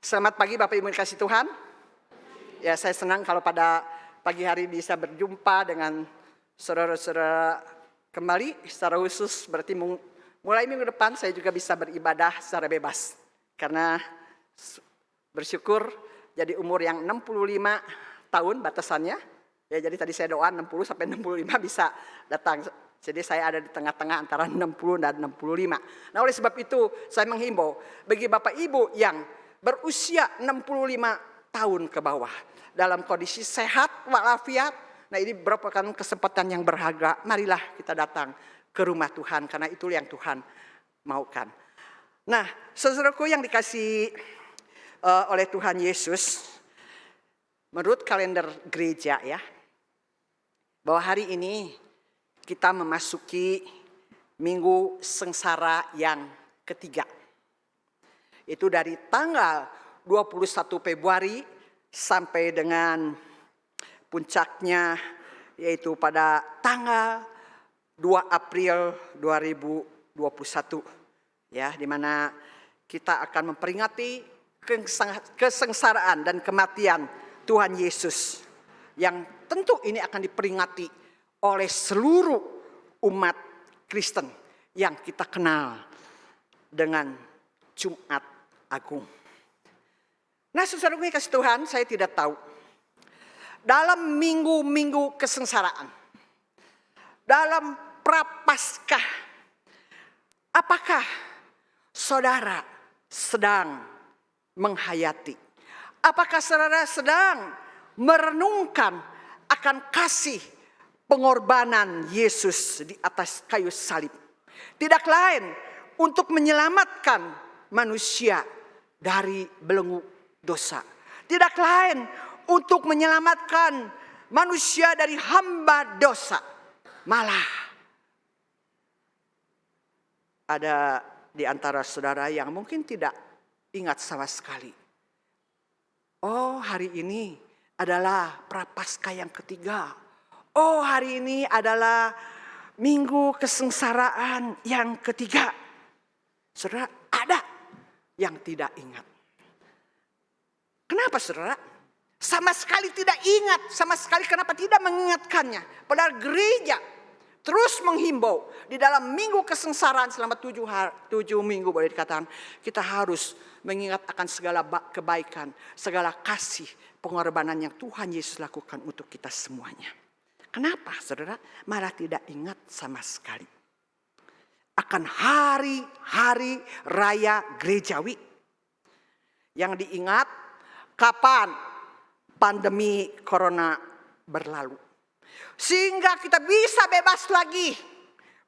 Selamat pagi Bapak Ibu dikasih Tuhan. Ya, saya senang kalau pada pagi hari bisa berjumpa dengan saudara-saudara kembali secara khusus. Berarti mulai minggu depan saya juga bisa beribadah secara bebas. Karena bersyukur jadi umur yang 65 tahun batasannya. Ya, jadi tadi saya doa 60 sampai 65 bisa datang. Jadi saya ada di tengah-tengah antara 60 dan 65. Nah, oleh sebab itu saya menghimbau bagi Bapak Ibu yang berusia 65 tahun ke bawah dalam kondisi sehat walafiat. Nah, ini merupakan kesempatan yang berharga. Marilah kita datang ke rumah Tuhan karena itu yang Tuhan maukan. Nah, saudaraku yang dikasih oleh Tuhan Yesus, menurut kalender gereja ya, bahwa hari ini kita memasuki minggu sengsara yang ketiga. Itu dari tanggal 21 Februari sampai dengan puncaknya yaitu pada tanggal 2 April 2021. Ya, di mana kita akan memperingati kesengsaraan dan kematian Tuhan Yesus. Yang tentu ini akan diperingati oleh seluruh umat Kristen yang kita kenal dengan Jumat Agung. Nah, saudaraku yang kasih Tuhan, saya tidak tahu dalam minggu-minggu kesengsaraan, dalam prapaskah, apakah saudara sedang menghayati? Apakah saudara sedang merenungkan akan kasih pengorbanan Yesus di atas kayu salib? Tidak lain untuk menyelamatkan manusia dari belenggu dosa. Tidak lain untuk menyelamatkan manusia dari hamba dosa. Malah ada di antara saudara yang mungkin tidak ingat sama sekali. Oh, hari ini adalah prapaskah yang ketiga. Oh, hari ini adalah minggu kesengsaraan yang ketiga. Saudara, ada yang tidak ingat. Kenapa saudara? Sama sekali tidak ingat. Sama sekali kenapa tidak mengingatkannya? Padahal gereja terus menghimbau di dalam minggu kesengsaraan selama 7 minggu boleh dikatakan. Kita harus mengingat akan segala kebaikan, segala kasih, pengorbanan yang Tuhan Yesus lakukan untuk kita semuanya. Kenapa saudara malah tidak ingat sama sekali akan hari-hari raya gerejawi? Yang diingat kapan pandemi corona berlalu. Sehingga kita bisa bebas lagi.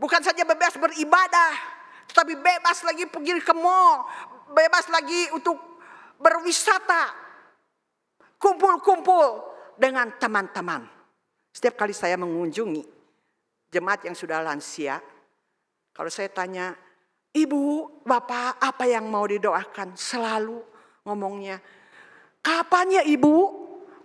Bukan saja bebas beribadah, tetapi bebas lagi pergi ke mall, bebas lagi untuk berwisata, kumpul-kumpul dengan teman-teman. Setiap kali saya mengunjungi jemaat yang sudah lansia, kalau saya tanya, Ibu, Bapak, apa yang mau didoakan? Selalu ngomongnya, kapan ya Ibu?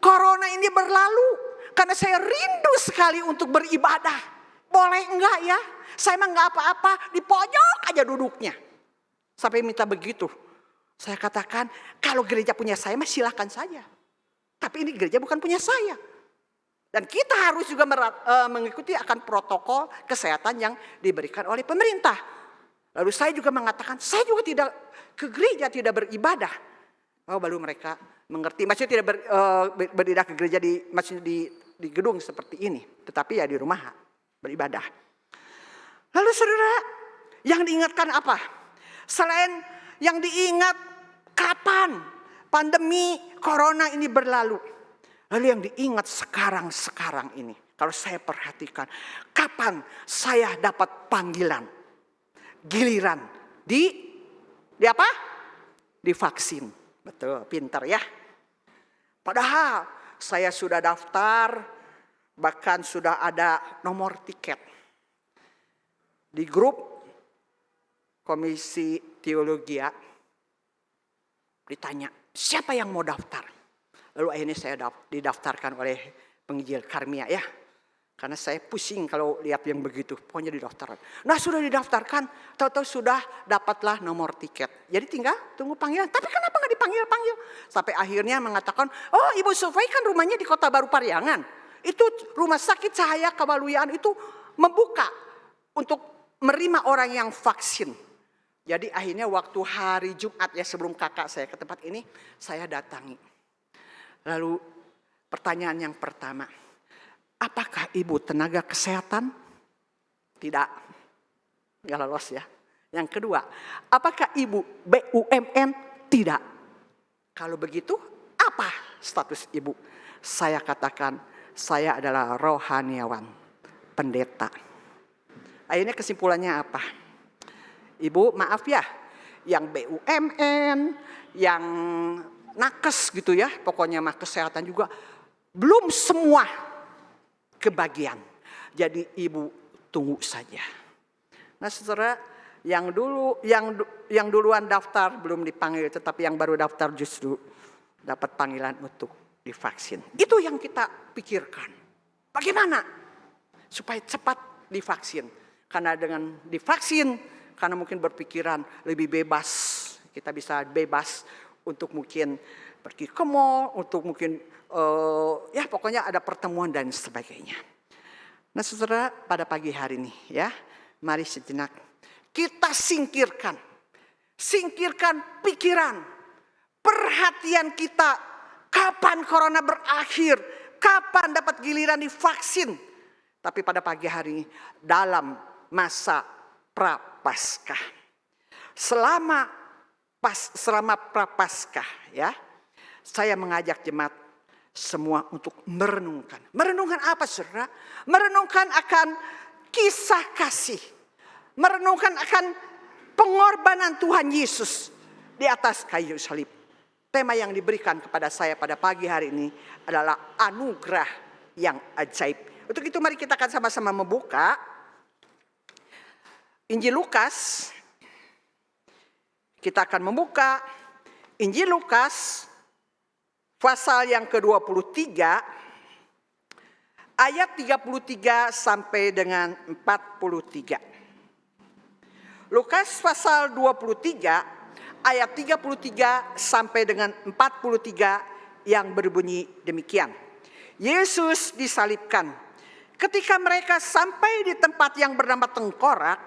Corona ini berlalu. Karena saya rindu sekali untuk beribadah. Boleh enggak ya? Saya emang enggak apa-apa, di pojok aja duduknya. Sampai minta begitu. Saya katakan, kalau gereja punya saya, silakan saja. Tapi ini gereja bukan punya saya. Dan kita harus juga mengikuti akan protokol kesehatan yang diberikan oleh pemerintah. Lalu saya juga mengatakan, saya juga tidak ke gereja, tidak beribadah. Oh, baru mereka mengerti. Maksudnya tidak beribadah ke gereja maksudnya di gedung seperti ini. Tetapi ya di rumah beribadah. Lalu saudara, yang diingatkan apa? Selain yang diingat kapan pandemi corona ini berlalu. Lalu yang diingat sekarang ini. Kalau saya perhatikan, kapan saya dapat panggilan, giliran di apa? Di vaksin. Betul, pintar ya. Padahal saya sudah daftar, bahkan sudah ada nomor tiket. Di grup Komisi Teologia ditanya, siapa yang mau daftar? Lalu akhirnya saya didaftarkan oleh penginjil Karmia ya. Karena saya pusing kalau lihat yang begitu. Pokoknya didaftarkan. Nah sudah didaftarkan, tahu-tahu sudah dapatlah nomor tiket. Jadi tinggal tunggu panggilan. Tapi kenapa nggak dipanggil-panggil? Sampai akhirnya mengatakan, oh Ibu Sofai kan rumahnya di Kota Baru Pariangan. Itu rumah sakit Cahaya Kebaluian itu membuka untuk menerima orang yang vaksin. Jadi akhirnya waktu hari Jumat ya sebelum kakak saya ke tempat ini, saya datangi. Lalu pertanyaan yang pertama, apakah ibu tenaga kesehatan? Tidak, nggak lolos ya. Yang kedua, apakah ibu BUMN? Tidak. Kalau begitu, apa status ibu? Saya katakan, saya adalah rohaniawan, pendeta. Akhirnya kesimpulannya apa? Ibu maaf ya, yang BUMN, yang nakes gitu ya, pokoknya mah kesehatan juga, belum semua kebagian. Jadi ibu tunggu saja. Nah saudara, yang duluan daftar belum dipanggil, tetapi yang baru daftar justru dapat panggilan untuk divaksin. Itu yang kita pikirkan. Bagaimana supaya cepat divaksin? Karena dengan divaksin, karena mungkin berpikiran lebih bebas, kita bisa bebas untuk mungkin pergi ke mall, untuk mungkin ya pokoknya ada pertemuan dan sebagainya. Nah saudara, pada pagi hari ini ya, mari sejenak kita singkirkan pikiran, perhatian kita, kapan corona berakhir, kapan dapat giliran divaksin. Tapi pada pagi hari ini dalam masa Prapaskah, selama Prapaskah ya, saya mengajak jemaat semua untuk merenungkan. Merenungkan apa saudara? Merenungkan akan kisah kasih. Merenungkan akan pengorbanan Tuhan Yesus di atas kayu salib. Tema yang diberikan kepada saya pada pagi hari ini adalah anugerah yang ajaib. Untuk itu mari kita akan sama-sama membuka Injil Lukas. Kita akan membuka Injil Lukas pasal yang ke-23 ayat 33 sampai dengan 43. Lukas pasal 23 ayat 33 sampai dengan 43 yang berbunyi demikian. Yesus disalibkan. Ketika mereka sampai di tempat yang bernama Tengkorak,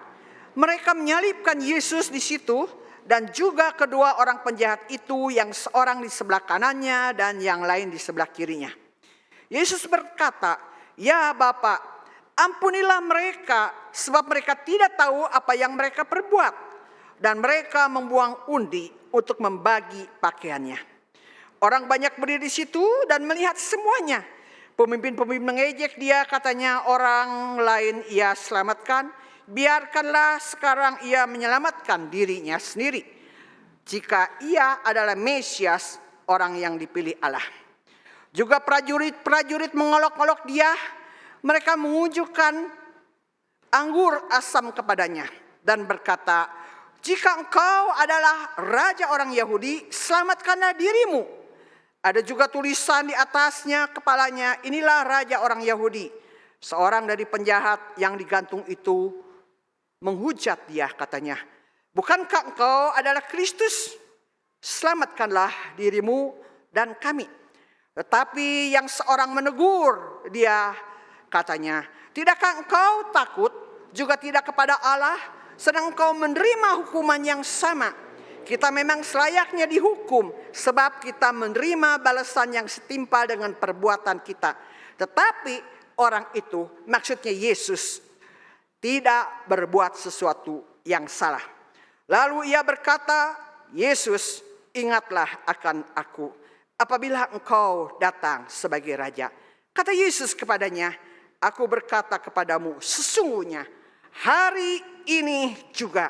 mereka menyalibkan Yesus di situ dan juga kedua orang penjahat itu, yang seorang di sebelah kanannya dan yang lain di sebelah kirinya. Yesus berkata, "Ya Bapa, ampunilah mereka sebab mereka tidak tahu apa yang mereka perbuat." Dan mereka membuang undi untuk membagi pakaiannya. Orang banyak berdiri di situ dan melihat semuanya. Pemimpin-pemimpin mengejek dia, katanya, orang lain ia selamatkan. Biarkanlah sekarang ia menyelamatkan dirinya sendiri, jika ia adalah Mesias, orang yang dipilih Allah. Juga prajurit-prajurit mengolok-olok dia. Mereka mengunjukkan anggur asam kepadanya dan berkata, "Jika engkau adalah raja orang Yahudi, selamatkanlah dirimu." Ada juga tulisan di atasnya kepalanya, "Inilah raja orang Yahudi." Seorang dari penjahat yang digantung itu menghujat dia, katanya, "Bukankah engkau adalah Kristus? Selamatkanlah dirimu dan kami." Tetapi yang seorang menegur dia, katanya, "Tidakkah engkau takut juga tidak kepada Allah, sedang engkau menerima hukuman yang sama? Kita memang selayaknya dihukum, sebab kita menerima balasan yang setimpal dengan perbuatan kita." Tetapi orang itu, maksudnya Yesus, tidak berbuat sesuatu yang salah. Lalu ia berkata, "Yesus, ingatlah akan aku apabila engkau datang sebagai raja." Kata Yesus kepadanya, "Aku berkata kepadamu, sesungguhnya hari ini juga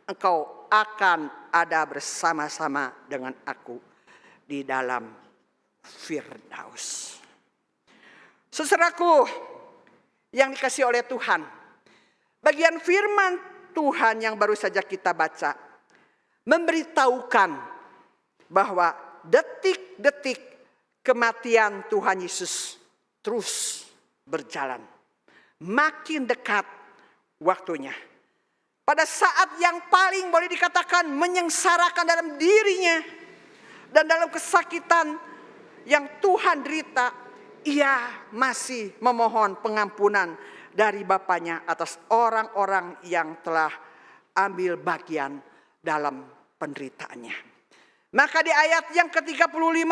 engkau akan ada bersama-sama dengan aku di dalam Firdaus." Saudaraku yang dikasihi oleh Tuhan, bagian firman Tuhan yang baru saja kita baca memberitahukan bahwa detik-detik kematian Tuhan Yesus terus berjalan. makin dekat waktunya. Pada saat yang paling boleh dikatakan menyengsarakan dalam dirinya dan dalam kesakitan yang Tuhan derita, ia masih memohon pengampunan dari Bapaknya atas orang-orang yang telah ambil bagian dalam penderitaannya. Maka di ayat yang ke-35,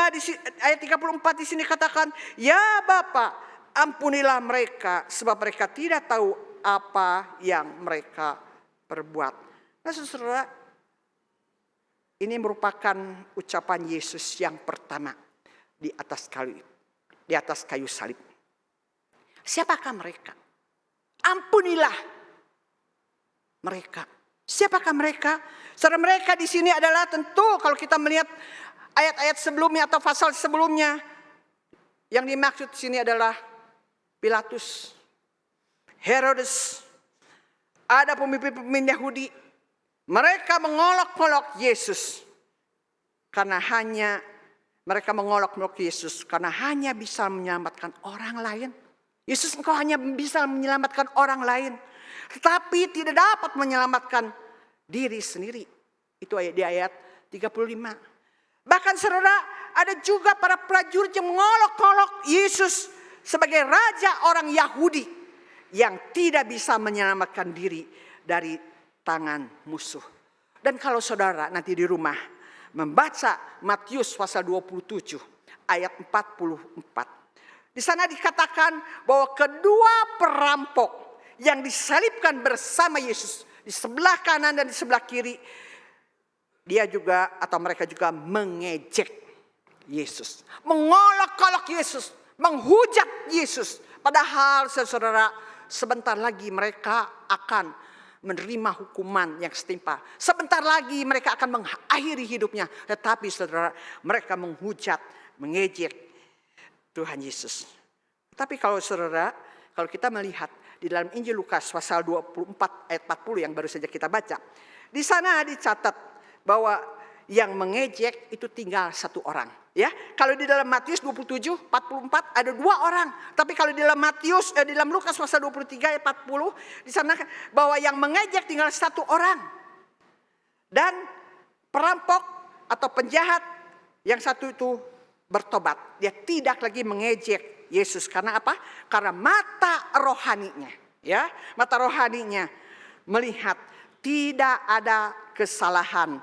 ayat 34 di sini katakan, "Ya Bapa, ampunilah mereka sebab mereka tidak tahu apa yang mereka perbuat." Nah, saudara, ini merupakan ucapan Yesus yang pertama di atas kayu salib. Siapakah mereka? Ampunilah mereka. Siapakah mereka? Saudara, mereka di sini adalah tentu kalau kita melihat ayat-ayat sebelumnya atau pasal sebelumnya, yang dimaksud di sini adalah Pilatus, Herodes, ada pemimpin-pemimpin Yahudi. Mereka mengolok-olok Yesus karena hanya bisa menyelamatkan orang lain. Yesus, engkau hanya bisa menyelamatkan orang lain, tetapi tidak dapat menyelamatkan diri sendiri. Itu di ayat 35. Bahkan saudara, ada juga para prajurit yang mengolok-olok Yesus sebagai raja orang Yahudi yang tidak bisa menyelamatkan diri dari tangan musuh. Dan kalau saudara nanti di rumah membaca Matius pasal 27 ayat 44. Di sana dikatakan bahwa kedua perampok yang disalibkan bersama Yesus di sebelah kanan dan di sebelah kiri, mereka juga mengejek Yesus, mengolok-olok Yesus, menghujat Yesus. Padahal saudara, sebentar lagi mereka akan menerima hukuman yang setimpal. Sebentar lagi mereka akan mengakhiri hidupnya. Tetapi saudara, mereka menghujat, mengejek Tuhan Yesus. Tapi kalau kita melihat di dalam Injil Lukas pasal 24 ayat 40 yang baru saja kita baca, di sana dicatat bahwa yang mengejek itu tinggal satu orang. Ya, kalau di dalam Matius 27 44 ada 2 orang. Tapi kalau di dalam Lukas pasal 23 ayat 40 di sana bahwa yang mengejek tinggal satu orang. Dan perampok atau penjahat yang satu itu bertobat. Dia tidak lagi mengejek Yesus. Karena apa? Karena mata rohaninya. Ya, mata rohaninya melihat tidak ada kesalahan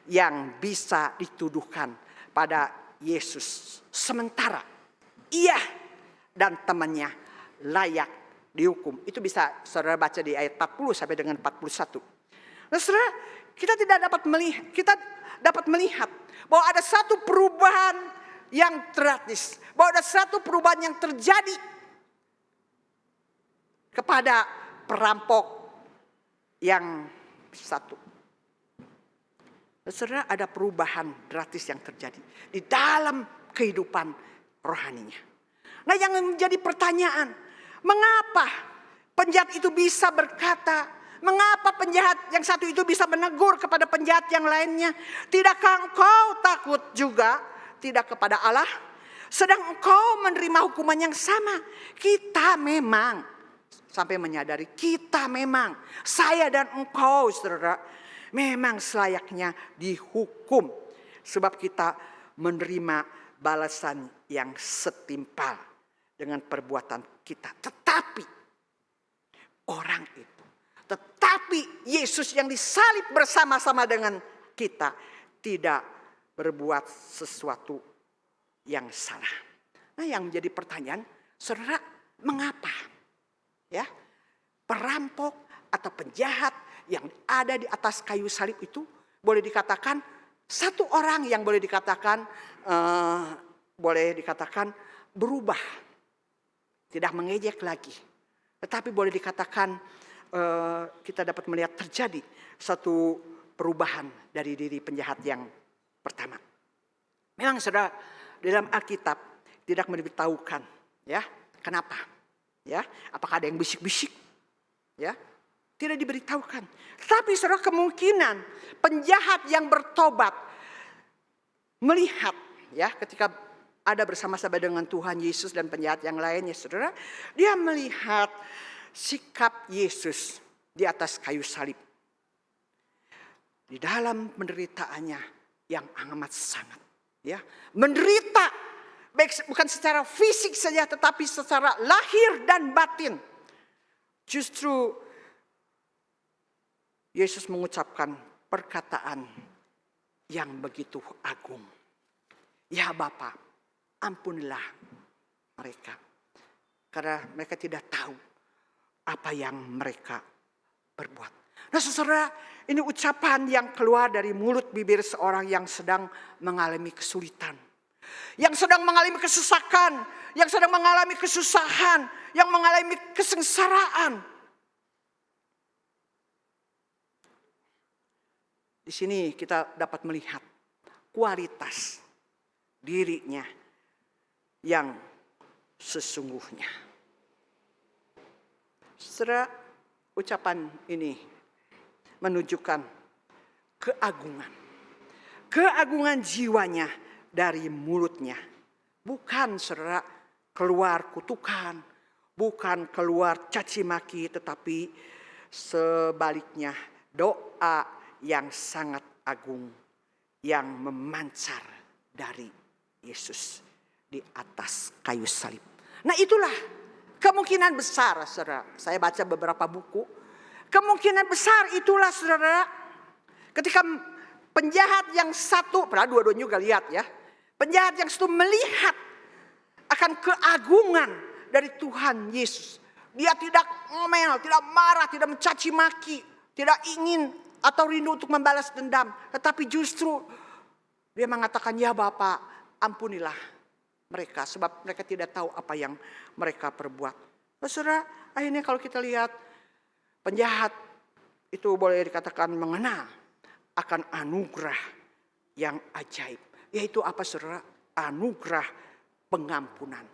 yang bisa dituduhkan pada Yesus. Sementara ia dan temannya layak dihukum. Itu bisa saudara baca di ayat 40 sampai dengan 41. Nah, saudara, kita dapat melihat bahwa ada satu perubahan yang drastis, bahwa ada satu perubahan yang terjadi kepada perampok yang satu. Saudara, ada perubahan drastis yang terjadi di dalam kehidupan rohaninya. Nah, yang menjadi pertanyaan, mengapa penjahat itu bisa berkata, mengapa penjahat yang satu itu bisa menegur kepada penjahat yang lainnya, tidakkah engkau takut juga tidak kepada Allah, sedang engkau menerima hukuman yang sama? Kita memang sampai menyadari, saya dan engkau saudara, memang selayaknya dihukum. Sebab kita menerima balasan yang setimpal dengan perbuatan kita. Tetapi Yesus yang disalib bersama-sama dengan kita tidak berbuat sesuatu yang salah. Nah, yang menjadi pertanyaan, saudara, mengapa? Ya, perampok atau penjahat yang ada di atas kayu salib itu boleh dikatakan satu orang yang boleh dikatakan berubah, tidak mengejek lagi, tetapi boleh dikatakan kita dapat melihat terjadi satu perubahan dari diri penjahat yang pertama. Memang saudara, dalam Alkitab tidak memberitahukan, ya, kenapa? Ya, apakah ada yang bisik-bisik? Ya, tidak diberitahukan. Tetapi saudara, kemungkinan penjahat yang bertobat melihat, ya, ketika ada bersama-sama dengan Tuhan Yesus dan penjahat yang lainnya, saudara, dia melihat sikap Yesus di atas kayu salib. Di dalam penderitaannya yang amat sangat. Ya, menderita, baik bukan secara fisik saja tetapi secara lahir dan batin. Justru Yesus mengucapkan perkataan yang begitu agung. Ya Bapa, ampunilah mereka. Karena mereka tidak tahu apa yang mereka perbuat. Nah saudara, ini ucapan yang keluar dari mulut bibir seorang yang sedang mengalami kesulitan. Yang sedang mengalami kesesakan, yang sedang mengalami kesusahan, yang mengalami kesengsaraan. Di sini kita dapat melihat kualitas dirinya yang sesungguhnya. Saudara, ucapan ini menunjukkan keagungan. Keagungan jiwanya dari mulutnya. Bukan saudara keluar kutukan, bukan keluar caci maki, tetapi sebaliknya doa yang sangat agung yang memancar dari Yesus di atas kayu salib. Nah itulah kemungkinan besar saudara. Saya baca beberapa buku. Kemungkinan besar itulah saudara. Ketika penjahat yang satu, padahal dua-duanya juga lihat ya. Penjahat yang satu melihat akan keagungan dari Tuhan Yesus. Dia tidak ngomel, tidak marah, tidak mencaci maki. Tidak ingin atau rindu untuk membalas dendam. Tetapi justru dia mengatakan, ya Bapa, ampunilah mereka. Sebab mereka tidak tahu apa yang mereka perbuat. Nah, saudara, akhirnya kalau kita lihat penjahat itu boleh dikatakan mengenal akan anugerah yang ajaib. Yaitu apa saudara? Anugerah pengampunan.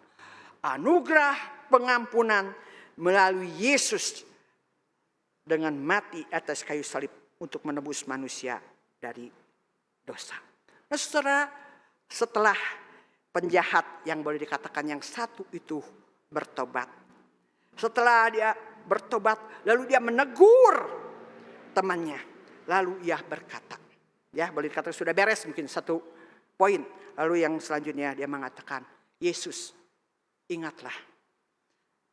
Anugerah pengampunan melalui Yesus dengan mati atas kayu salib untuk menebus manusia dari dosa. Nah saudara, setelah penjahat yang boleh dikatakan yang satu itu bertobat. Setelah dia bertobat, lalu dia menegur temannya. Lalu ia berkata, ya boleh dikatakan sudah beres mungkin satu poin. Lalu yang selanjutnya dia mengatakan, Yesus, ingatlah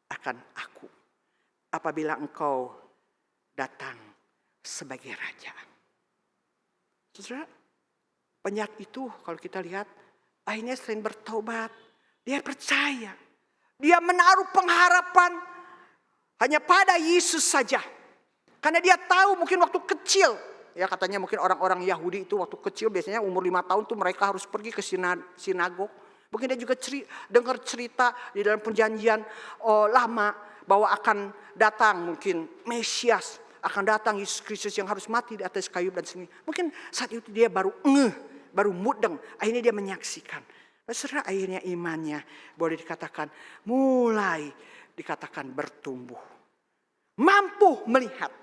akan aku apabila engkau datang sebagai raja. Saudara, penjahat itu kalau kita lihat akhirnya selain bertobat, dia percaya. Dia menaruh pengharapan hanya pada Yesus saja. Karena dia tahu mungkin waktu kecil, ya katanya mungkin orang-orang Yahudi itu waktu kecil biasanya umur 5 tahun tuh mereka harus pergi ke sinagog. Mungkin dia juga dengar cerita di dalam perjanjian lama bahwa akan datang mungkin Mesias, akan datang Yesus Kristus yang harus mati di atas kayu dan sini. Mungkin saat itu dia baru mudeng, akhirnya dia menyaksikan. Saudara, akhirnya imannya boleh dikatakan mulai dikatakan bertumbuh. Mampu melihat.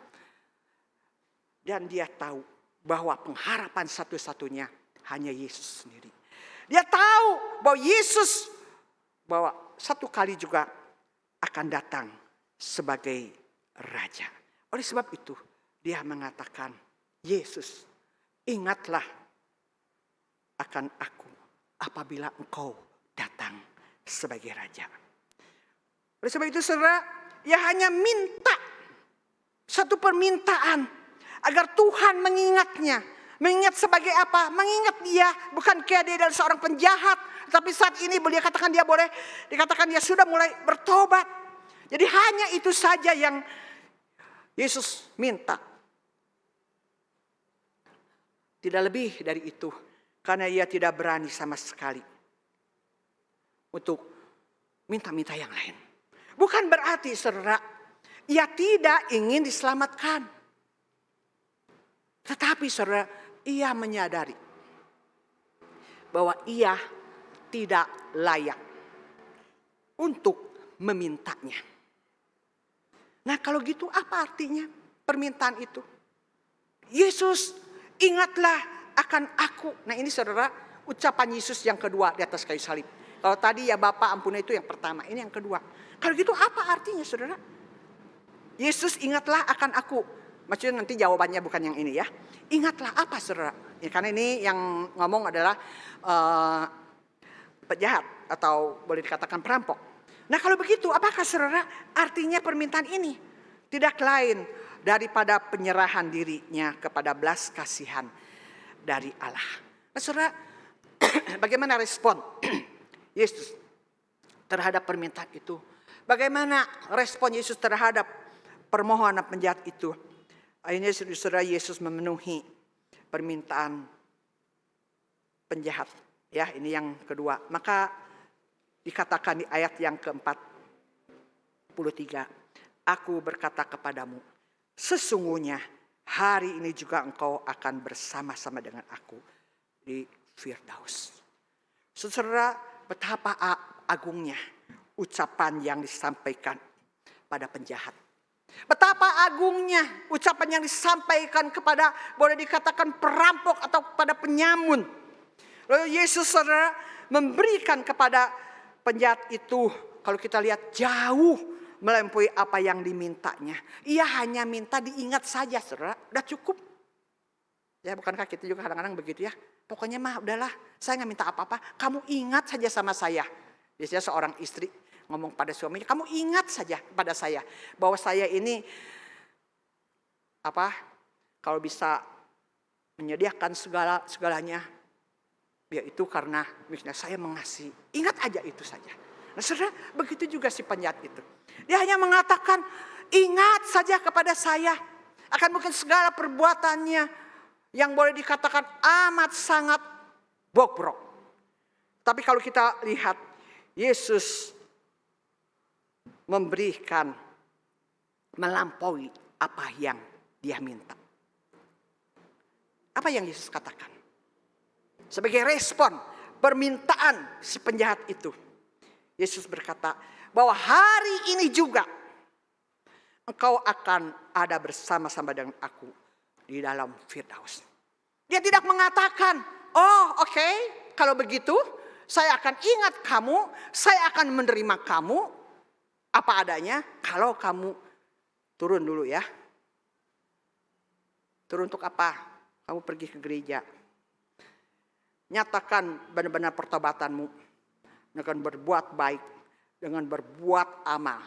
Dan dia tahu bahwa pengharapan satu-satunya hanya Yesus sendiri. Dia tahu bahwa Yesus bahwa satu kali juga akan datang sebagai raja. Oleh sebab itu dia mengatakan, Yesus, ingatlah akan aku apabila engkau datang sebagai raja. Oleh sebab itu saudara, ia hanya minta satu permintaan agar Tuhan mengingatnya. Mengingat sebagai apa? Mengingat dia bukan kayak dia adalah seorang penjahat. Tapi saat ini boleh dikatakan dia sudah mulai bertobat. Jadi hanya itu saja yang Yesus minta. Tidak lebih dari itu. Karena ia tidak berani sama sekali untuk minta-minta yang lain. Bukan berarti saudara, ia tidak ingin diselamatkan. Tetapi saudara, ia menyadari bahwa ia tidak layak untuk memintanya. Nah kalau gitu apa artinya permintaan itu? Yesus, ingatlah akan aku. Nah ini saudara, ucapan Yesus yang kedua di atas kayu salib. Kalau tadi ya Bapa ampuni itu yang pertama, ini yang kedua. Kalau gitu apa artinya saudara? Yesus, ingatlah akan aku. Maksudnya nanti jawabannya bukan yang ini ya. Ingatlah apa saudara? Ya, karena ini yang ngomong adalah penjahat atau boleh dikatakan perampok. Nah kalau begitu apakah saudara artinya permintaan ini? Tidak lain daripada penyerahan dirinya kepada belas kasihan dari Allah. Nah saudara, bagaimana respon Yesus terhadap permintaan itu? Bagaimana respon Yesus terhadap permohonan penjahat itu? Akhirnya saudara, Yesus memenuhi permintaan penjahat. Ya, ini yang kedua. Maka dikatakan di ayat yang ke-43, aku berkata kepadamu, sesungguhnya hari ini juga engkau akan bersama-sama dengan aku di Firdaus. Saudara, betapa agungnya ucapan yang disampaikan pada penjahat. Betapa agungnya ucapan yang disampaikan kepada, boleh dikatakan perampok atau kepada penyamun. Lalu Yesus saudara memberikan kepada penjahat itu, kalau kita lihat jauh melampaui apa yang dimintanya. Ia hanya minta diingat saja saudara, udah cukup. Ya bukankah kita juga kadang-kadang begitu ya. Pokoknya mah udahlah, saya gak minta apa-apa, kamu ingat saja sama saya. Biasanya seorang istri ngomong pada suaminya, kamu ingat saja pada saya bahwa saya ini kalau bisa menyediakan segalanya, yaitu karena misalnya saya mengasihi. Ingat aja itu saja. Nah saudara, begitu juga si penjahat itu. Dia hanya mengatakan, ingat saja kepada saya. Akan mungkin segala perbuatannya yang boleh dikatakan amat sangat bobrok. Tapi kalau kita lihat, Yesus memberikan melampaui apa yang dia minta. Apa yang Yesus katakan? Sebagai respon permintaan si penjahat itu, Yesus berkata bahwa hari ini juga engkau akan ada bersama-sama dengan aku di dalam Firdaus. Dia tidak mengatakan, oh oke, kalau begitu saya akan ingat kamu, saya akan menerima kamu apa adanya kalau kamu turun dulu ya. Turun untuk apa? Kamu pergi ke gereja. Nyatakan benar-benar pertobatanmu dengan berbuat baik, dengan berbuat amal.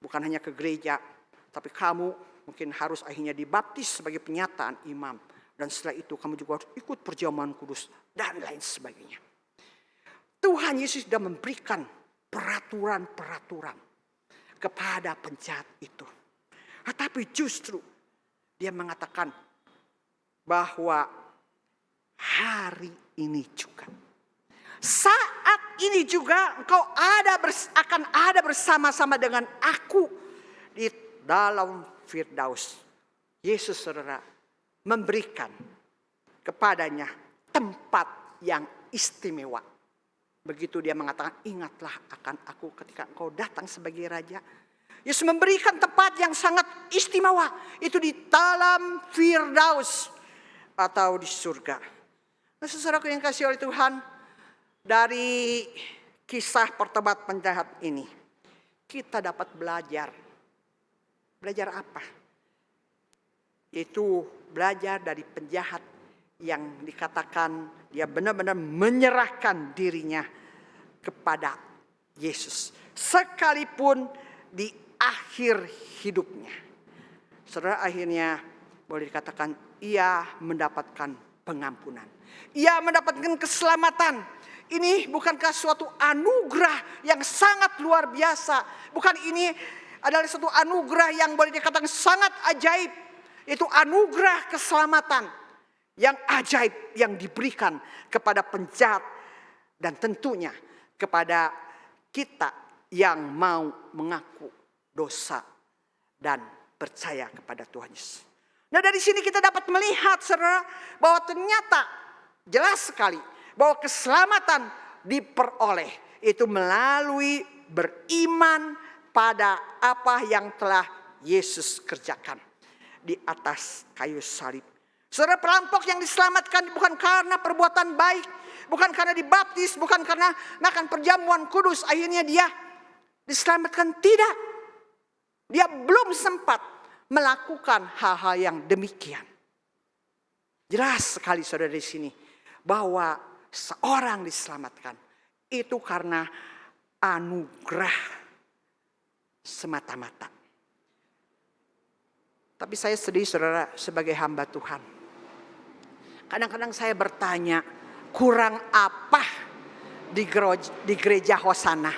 Bukan hanya ke gereja, tapi kamu mungkin harus akhirnya dibaptis sebagai penyataan imam. Dan setelah itu kamu juga harus ikut perjamuan kudus dan lain sebagainya. Tuhan Yesus sudah memberikan peraturan-peraturan kepada penjahat itu. Tetapi justru dia mengatakan bahwa hari ini juga, saat ini juga engkau akan ada bersama-sama dengan aku di dalam Firdaus. Yesus saudara memberikan kepadanya tempat yang istimewa. Begitu dia mengatakan, ingatlah akan aku ketika engkau datang sebagai raja. Yesus memberikan tempat yang sangat istimewa. Itu di dalam Firdaus atau di surga. Nah saudaraku yang kasih oleh Tuhan, dari kisah pertobat penjahat ini, kita dapat belajar. Belajar apa? Itu belajar dari penjahat yang dikatakan dia benar-benar menyerahkan dirinya kepada Yesus. Sekalipun di akhir hidupnya. Saudara, akhirnya boleh dikatakan ia mendapatkan pengampunan. Ia mendapatkan keselamatan. Ini bukankah suatu anugerah yang sangat luar biasa? Bukan ini adalah suatu anugerah yang boleh dikatakan sangat ajaib. Itu anugerah keselamatan yang ajaib yang diberikan kepada penjahat dan tentunya kepada kita yang mau mengaku dosa dan percaya kepada Tuhan Yesus. Nah dari sini kita dapat melihat saudara bahwa ternyata jelas sekali bahwa keselamatan diperoleh itu melalui beriman pada apa yang telah Yesus kerjakan di atas kayu salib. Saudara, perampok yang diselamatkan bukan karena perbuatan baik, bukan karena dibaptis, bukan karena makan perjamuan kudus akhirnya dia diselamatkan, tidak. Dia belum sempat melakukan hal-hal yang demikian. Jelas sekali saudara di sini bahwa seorang diselamatkan itu karena anugerah semata-mata. Tapi saya sedih saudara sebagai hamba Tuhan. Kadang-kadang saya bertanya, kurang apa di gereja Hosana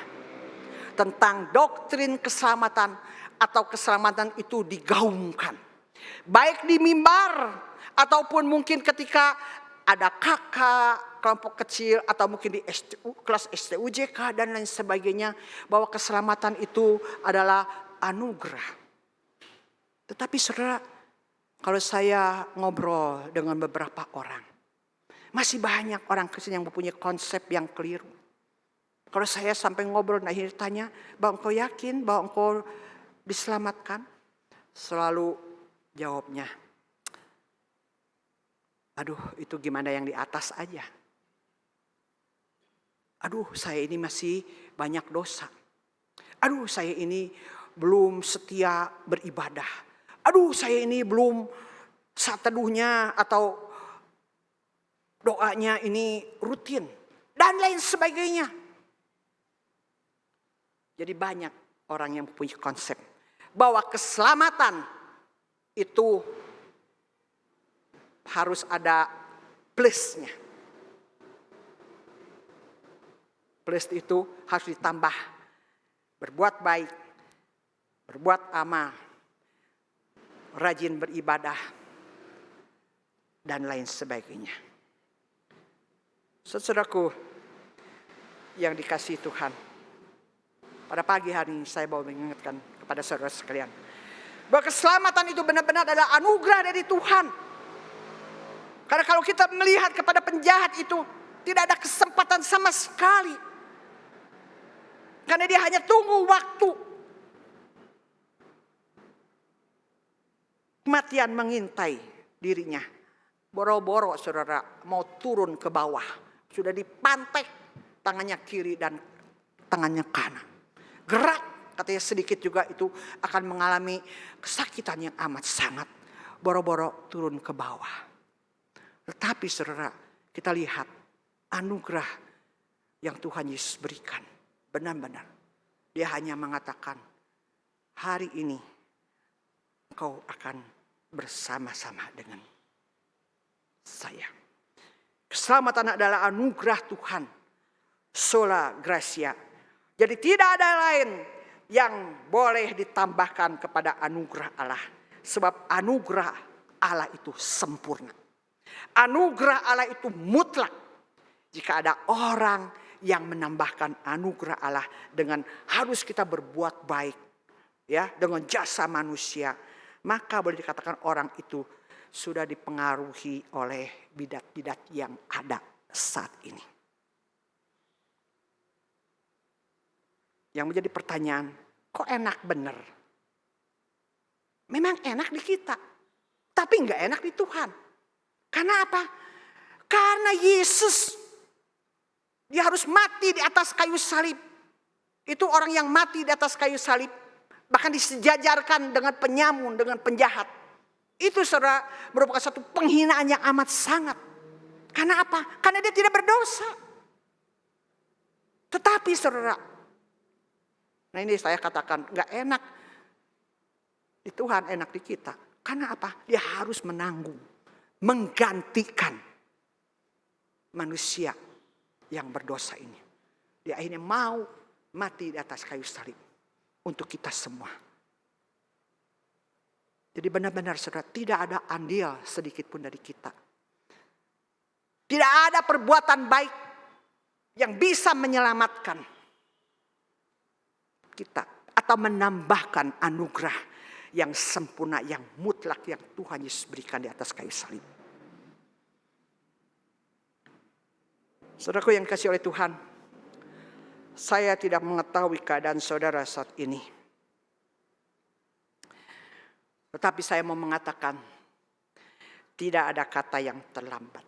tentang doktrin keselamatan atau keselamatan itu digaungkan. Baik di mimbar ataupun mungkin ketika ada kakak, kelompok kecil atau mungkin di kelas STUJK dan lain sebagainya. Bahwa keselamatan itu adalah anugerah. Tetapi saudara, kalau saya ngobrol dengan beberapa orang, masih banyak orang Kristen yang mempunyai konsep yang keliru. Kalau saya sampai ngobrol, nah akhirnya tanya, bahwa engkau yakin bahwa engkau diselamatkan? Selalu jawabnya, aduh itu gimana yang di atas aja. Aduh saya ini masih banyak dosa. Aduh saya ini belum setia beribadah. Aduh saya ini belum saat teduhnya atau doanya ini rutin. Dan lain sebagainya. Jadi banyak orang yang punya konsep bahwa keselamatan itu harus ada plusnya. Plus itu harus ditambah. Berbuat baik, berbuat amal, rajin beribadah, dan lain sebagainya. Saudaraku yang dikasihi Tuhan, pada pagi hari ini saya mau mengingatkan kepada saudara sekalian bahwa keselamatan itu benar-benar adalah anugerah dari Tuhan. Karena kalau kita melihat kepada penjahat itu tidak ada kesempatan sama sekali. Karena dia hanya tunggu waktu. Kematian mengintai dirinya. Boro-boro saudara mau turun ke bawah. Sudah dipantek tangannya kiri dan tangannya kanan. Gerak katanya sedikit juga itu akan mengalami kesakitan yang amat sangat. Boro-boro turun ke bawah. Tetapi saudara kita lihat anugerah yang Tuhan Yesus berikan. Benar-benar dia hanya mengatakan hari ini kau akan bersama-sama dengan saya. Keselamatan adalah anugerah Tuhan. Sola gratia. Jadi tidak ada lain yang boleh ditambahkan kepada anugerah Allah. Sebab anugerah Allah itu sempurna. Anugerah Allah itu mutlak. Jika ada orang yang menambahkan anugerah Allah dengan harus kita berbuat baik, ya, dengan jasa manusia, maka boleh dikatakan orang itu sudah dipengaruhi oleh bidat-bidat yang ada saat ini. Yang menjadi pertanyaan, kok enak bener? Memang enak di kita, tapi enggak enak di Tuhan. Karena apa? Karena Yesus, dia harus mati di atas kayu salib. Itu orang yang mati di atas kayu salib, bahkan disejajarkan dengan penyamun, dengan penjahat. Itu saudara merupakan satu penghinaan yang amat sangat. Karena apa? Karena dia tidak berdosa. Tetapi saudara, nah ini saya katakan gak enak di Tuhan, enak di kita. Karena apa? Dia harus menanggung, menggantikan manusia yang berdosa ini. Dia akhirnya mau mati di atas kayu salib untuk kita semua. Jadi benar-benar saudara tidak ada andil sedikit pun dari kita. Tidak ada perbuatan baik yang bisa menyelamatkan kita atau menambahkan anugerah yang sempurna, yang mutlak yang Tuhan Yesus berikan di atas kayu salib. Saudaraku yang dikasihi oleh Tuhan, saya tidak mengetahui keadaan saudara saat ini. Tetapi saya mau mengatakan, tidak ada kata yang terlambat.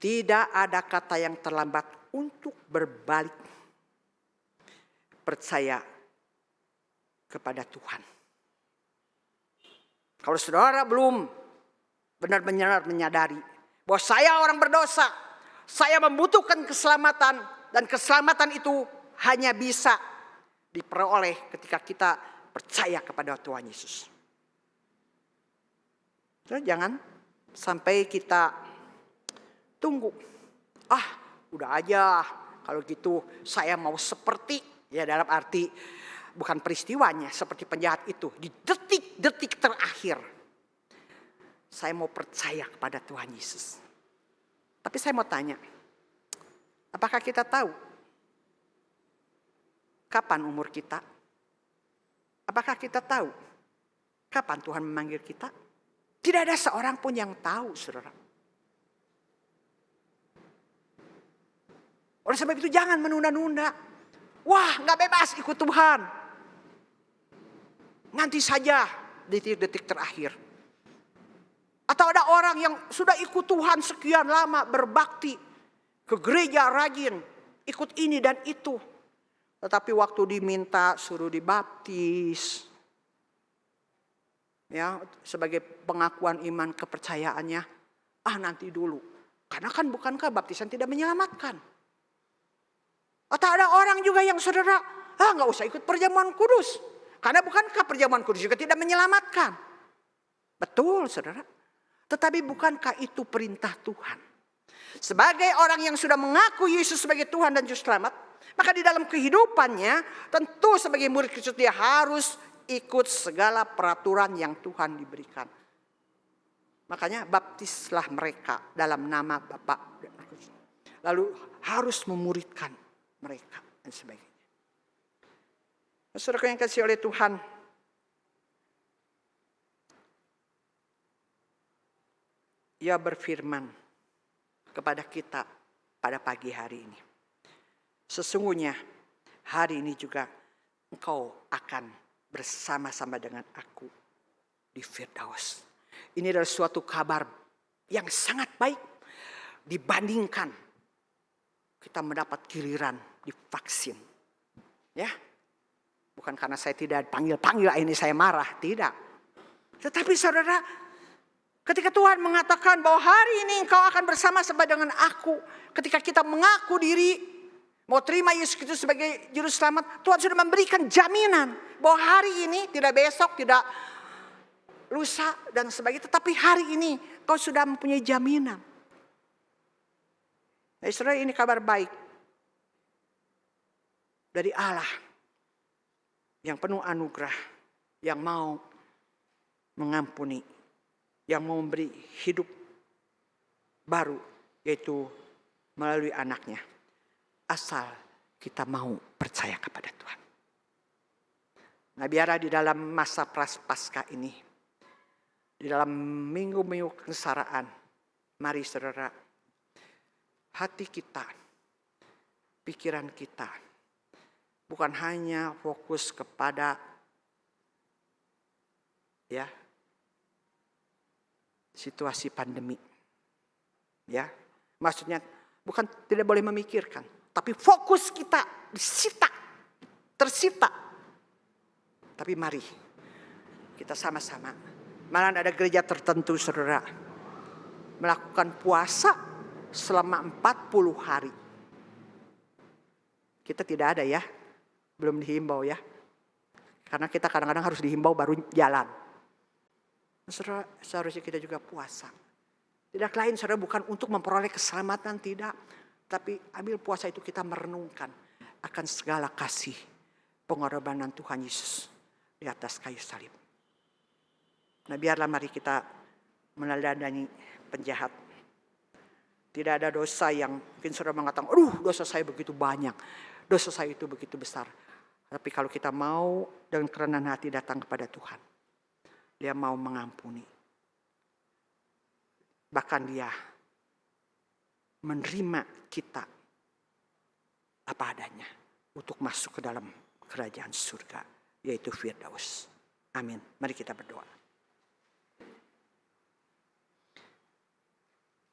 Tidak ada kata yang terlambat untuk berbalik. Percaya kepada Tuhan. Kalau saudara belum benar-benar menyadari bahwa saya orang berdosa, saya membutuhkan keselamatan, dan keselamatan itu hanya bisa diperoleh ketika kita percaya kepada Tuhan Yesus. Terus jangan sampai kita tunggu. Udah aja kalau gitu saya mau seperti, ya dalam arti bukan peristiwanya seperti penjahat itu. Di detik-detik terakhir saya mau percaya kepada Tuhan Yesus. Tapi saya mau tanya, apakah kita tahu kapan umur kita? Apakah kita tahu kapan Tuhan memanggil kita? Tidak ada seorang pun yang tahu, saudara. Oleh sebab itu jangan menunda-nunda. Wah, gak bebas ikut Tuhan. Nanti saja detik-detik terakhir. Atau ada orang yang sudah ikut Tuhan sekian lama, berbakti, ke gereja rajin, ikut ini dan itu. Tetapi waktu diminta suruh dibaptis, ya, sebagai pengakuan iman kepercayaannya, nanti dulu. Karena kan bukankah baptisan tidak menyelamatkan? Atau ada orang juga yang saudara, gak usah ikut perjamuan kudus. Karena bukankah perjamuan kudus juga tidak menyelamatkan? Betul saudara. Tetapi bukankah itu perintah Tuhan? Sebagai orang yang sudah mengaku Yesus sebagai Tuhan dan Juru Selamat, maka di dalam kehidupannya tentu sebagai murid Kristus dia harus ikut segala peraturan yang Tuhan diberikan. Makanya baptislah mereka dalam nama Bapa dan Roh Kudus. Lalu harus memuridkan mereka dan sebagainya. Saudara yang kasih oleh Tuhan, Ia berfirman kepada kita pada pagi hari ini. Sesungguhnya hari ini juga engkau akan bersama-sama dengan aku di Firdaus. Ini adalah suatu kabar yang sangat baik dibandingkan kita mendapat giliran divaksin. Ya, bukan karena saya tidak panggil-panggil ini saya marah, tidak. Tetapi saudara, ketika Tuhan mengatakan bahwa hari ini engkau akan bersama-sama dengan aku. Ketika kita mengaku diri, mau terima Yesus Kristus sebagai Juru Selamat, Tuhan sudah memberikan jaminan bahwa hari ini, tidak besok, tidak lusa dan sebagainya. Tetapi hari ini kau sudah mempunyai jaminan. Nah, saudara, ini kabar baik dari Allah yang penuh anugerah, yang mau mengampuni, yang mau memberi hidup baru, yaitu melalui anaknya. Asal kita mau percaya kepada Tuhan. Nah, biarlah di dalam masa Prapaskah ini, di dalam minggu-minggu kesengsaraan, mari saudara, hati kita, pikiran kita, bukan hanya fokus kepada situasi pandemi. Ya, maksudnya bukan tidak boleh memikirkan, tapi fokus kita tersita. Tapi mari kita sama-sama. Malah ada gereja tertentu saudara melakukan puasa selama 40 hari. Kita tidak ada ya, belum dihimbau ya. Karena kita kadang-kadang harus dihimbau baru jalan. Saudara, seharusnya kita juga puasa. Tidak lain saudara, bukan untuk memperoleh keselamatan, tidak. Tapi ambil puasa itu kita merenungkan akan segala kasih pengorbanan Tuhan Yesus di atas kayu salib. Nah, biarlah mari kita meneladani penjahat. Tidak ada dosa yang mungkin saudara mengatakan, dosa saya begitu banyak, dosa saya itu begitu besar. Tapi kalau kita mau dengan kerendahan hati datang kepada Tuhan, Dia mau mengampuni. Bahkan Dia menerima kita apa adanya untuk masuk ke dalam kerajaan surga, yaitu Firdaus. Amin. Mari kita berdoa.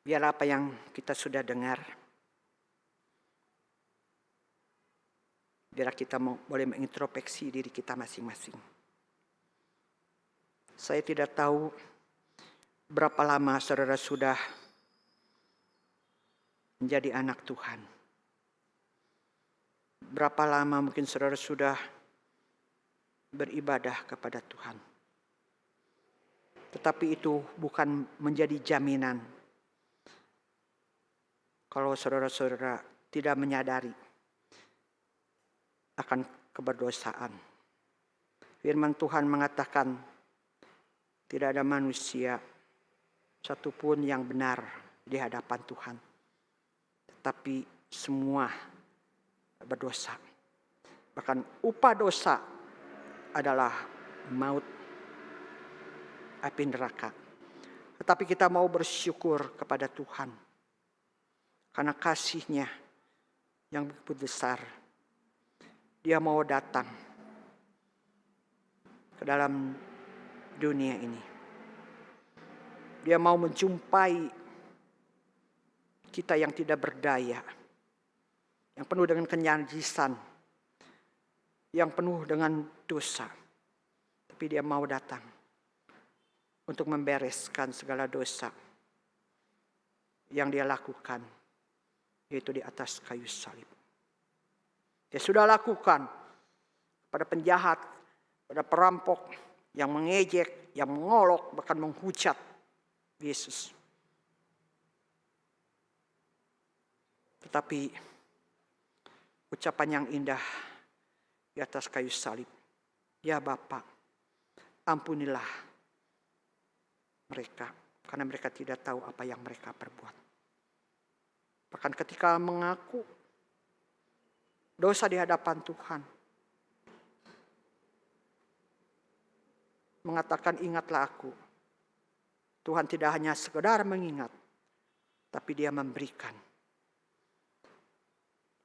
Biarlah apa yang kita sudah dengar Biar kita boleh mengintrospeksi diri kita masing-masing. Saya tidak tahu berapa lama saudara sudah menjadi anak Tuhan. Berapa lama mungkin saudara sudah beribadah kepada Tuhan. Tetapi itu bukan menjadi jaminan kalau saudara-saudara tidak menyadari akan keberdosaan. Firman Tuhan mengatakan tidak ada manusia satupun yang benar di hadapan Tuhan. Tetapi semua berdosa. Bahkan upah dosa adalah maut, api neraka. Tetapi kita mau bersyukur kepada Tuhan. Karena kasih-Nya yang begitu besar. Dia mau datang ke dalam dunia ini. Dia mau menjumpai kita yang tidak berdaya. Yang penuh dengan kenyajisan. Yang penuh dengan dosa. Tapi Dia mau datang untuk membereskan segala dosa yang Dia lakukan, yaitu di atas kayu salib. Dia sudah lakukan pada penjahat, pada perampok yang mengejek, yang mengolok, bahkan menghujat Yesus. Tetapi ucapan yang indah di atas kayu salib, ya Bapa, ampunilah mereka, karena mereka tidak tahu apa yang mereka perbuat. Bahkan ketika mengaku dosa di hadapan Tuhan, mengatakan ingatlah aku. Tuhan tidak hanya sekedar mengingat, tapi Dia memberikan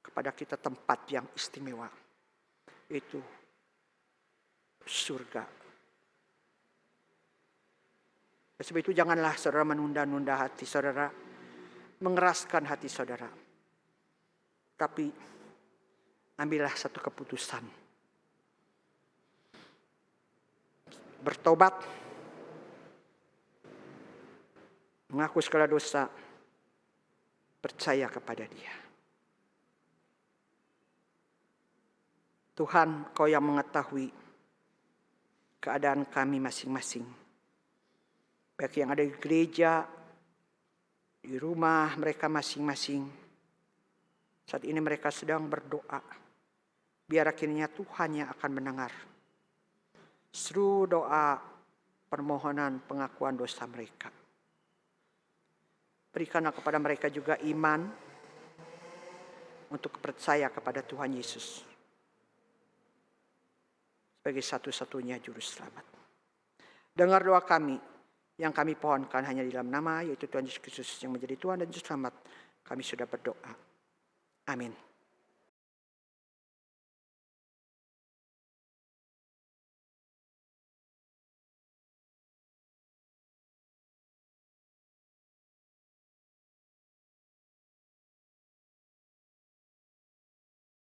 kepada kita tempat yang istimewa, yaitu surga. Sebab itu janganlah saudara menunda-nunda hati saudara, mengeraskan hati saudara. Tapi ambillah satu keputusan. Bertobat. Mengaku segala dosa. Percaya kepada Dia. Tuhan, Kau yang mengetahui keadaan kami masing-masing. Baik yang ada di gereja, di rumah mereka masing-masing. Saat ini mereka sedang berdoa. Biar akhirnya Tuhan yang akan mendengar seluruh doa permohonan pengakuan dosa mereka. Berikanlah kepada mereka juga iman untuk percaya kepada Tuhan Yesus sebagai satu-satunya juru selamat. Dengar doa kami yang kami pohonkan hanya di dalam nama, yaitu Tuhan Yesus Kristus yang menjadi Tuhan dan Juru Selamat. Kami sudah berdoa. Amin.